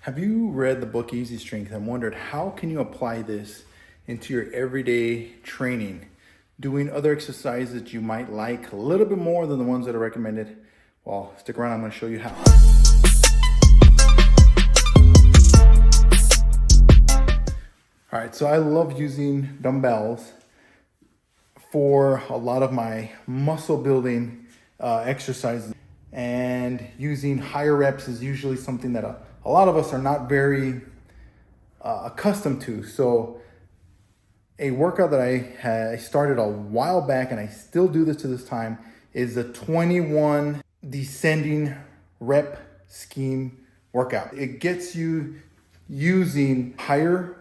Have you read the book Easy Strength and wondered how can you apply this into your everyday training, doing other exercises that you might like a little bit more than the ones that are recommended? Well, stick around, I'm going to show you how. All right, so I love using dumbbells for a lot of my muscle building exercises, and using higher reps is usually something that a lot of us are not very accustomed to. So a workout that I started a while back, and I still do this to this time, is the 21 descending rep scheme workout. It gets you using higher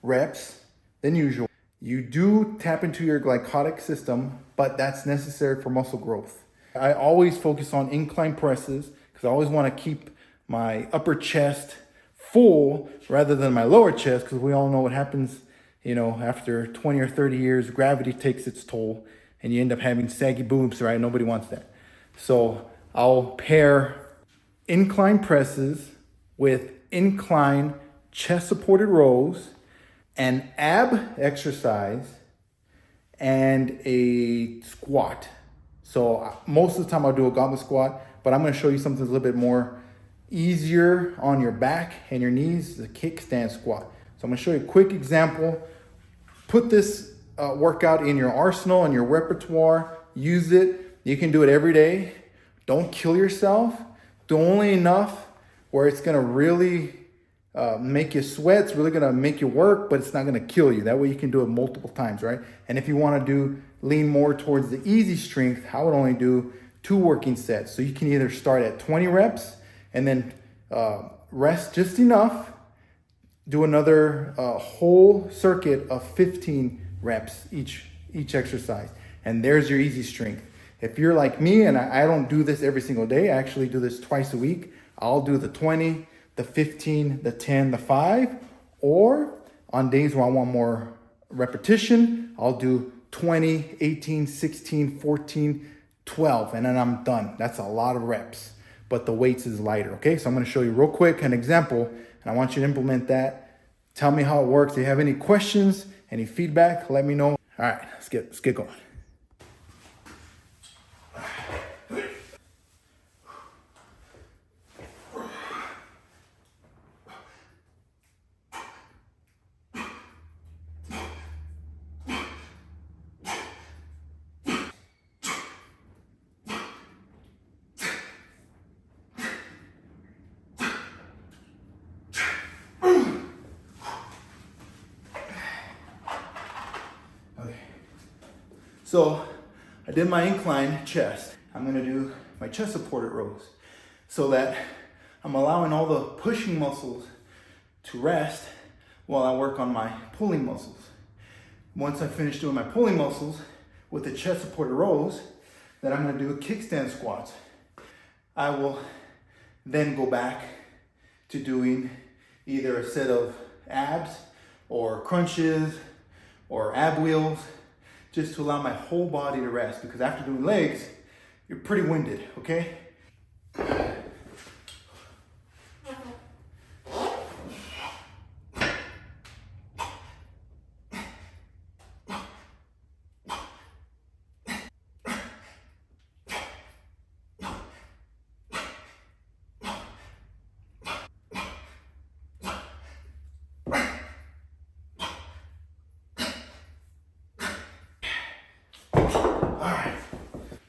reps than usual. You do tap into your glycolytic system, but that's necessary for muscle growth. I always focus on incline presses because I always want to keep my upper chest full rather than my lower chest, because we all know what happens, after 20 or 30 years, gravity takes its toll and you end up having saggy boobs, right? Nobody wants that. So I'll pair incline presses with incline chest supported rows, an ab exercise, and a squat. So most of the time I'll do a gauntlet squat, but I'm going to show you something a little bit more easier on your back and your knees, the kickstand squat. So I'm going to show you a quick example. Put this workout in your arsenal and your repertoire. Use it. You can do it every day. Don't kill yourself. Do only enough where it's going to really make you sweat. It's really going to make you work, but it's not going to kill you. That way you can do it multiple times, right? And if you want to lean more towards the easy strength, I would only do 2 working sets. So you can either start at 20 reps and then rest just enough, do another whole circuit of 15 reps each exercise. And there's your easy strength. If you're like me, and I don't do this every single day, I actually do this twice a week. I'll do the 20, the 15, the 10, the 5, or on days where I want more repetition, I'll do 20, 18, 16, 14, 12, and then I'm done. That's a lot of reps, but the weights is lighter, okay? So I'm gonna show you real quick an example, and I want you to implement that. Tell me how it works. If you have any questions, any feedback, let me know. All right, let's get going. So I did my incline chest. I'm gonna do my chest supported rows so that I'm allowing all the pushing muscles to rest while I work on my pulling muscles. Once I finish doing my pulling muscles with the chest supported rows, then I'm gonna do a kickstand squats. I will then go back to doing either a set of abs or crunches or ab wheels, just to allow my whole body to rest, because after doing legs, you're pretty winded, okay?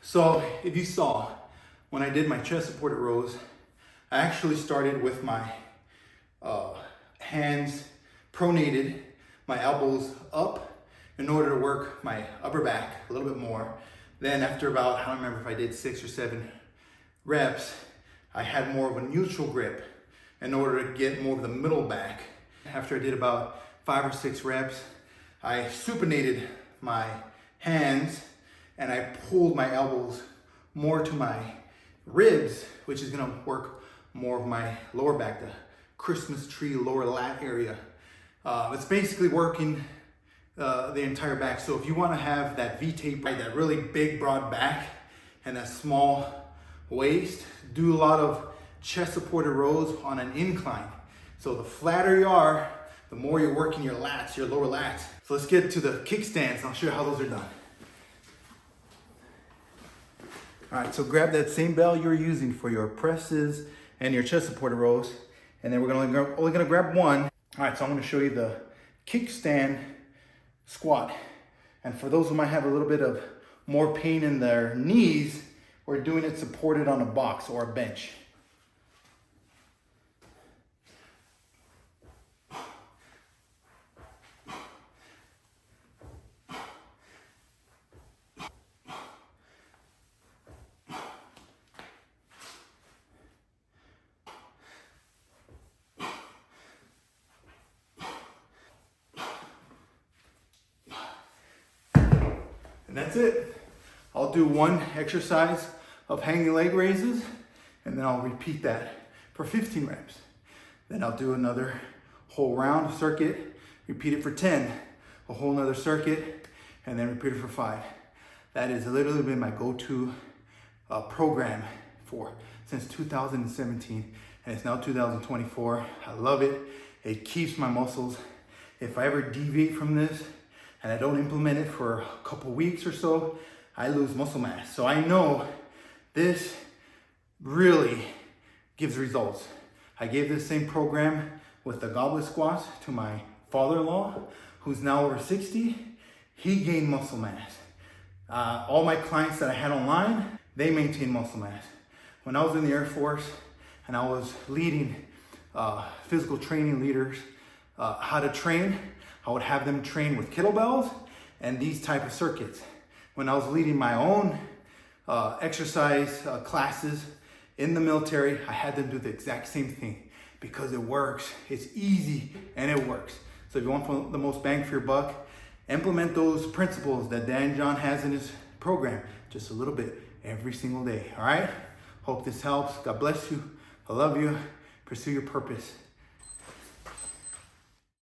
So if you saw, when I did my chest supported rows, I actually started with my hands pronated, my elbows up, in order to work my upper back a little bit more. Then after about, I don't remember if I did 6 or 7 reps, I had more of a neutral grip in order to get more of the middle back. After I did about 5 or 6 reps, I supinated my hands and I pulled my elbows more to my ribs, which is gonna work more of my lower back, the Christmas tree lower lat area. It's basically working the entire back. So if you wanna have that V-tape, right, that really big broad back and that small waist, do a lot of chest supported rows on an incline. So the flatter you are, the more you're working your lats, your lower lats. So let's get to the kickstands and I'll show you how those are done. All right, so grab that same bell you're using for your presses and your chest supported rows. And then we're only gonna grab one. All right, so I'm gonna show you the kickstand squat. And for those who might have a little bit of more pain in their knees, we're doing it supported on a box or a bench. And that's it. I'll do one exercise of hanging leg raises, and then I'll repeat that for 15 reps. Then I'll do another whole round circuit, repeat it for 10, a whole nother circuit, and then repeat it for 5. That has literally been my go-to program since 2017, and it's now 2024. I love it. It keeps my muscles. If I ever deviate from this and I don't implement it for a couple weeks or so, I lose muscle mass. So I know this really gives results. I gave this same program with the goblet squats to my father-in-law, who's now over 60. He gained muscle mass. All my clients that I had online, they maintained muscle mass. When I was in the Air Force and I was leading physical training leaders how to train, I would have them train with kettlebells and these type of circuits. When I was leading my own exercise classes in the military, I had them do the exact same thing because it works. It's easy and it works. So if you want the most bang for your buck, implement those principles that Dan John has in his program just a little bit every single day. All right? Hope this helps. God bless you. I love you. Pursue your purpose.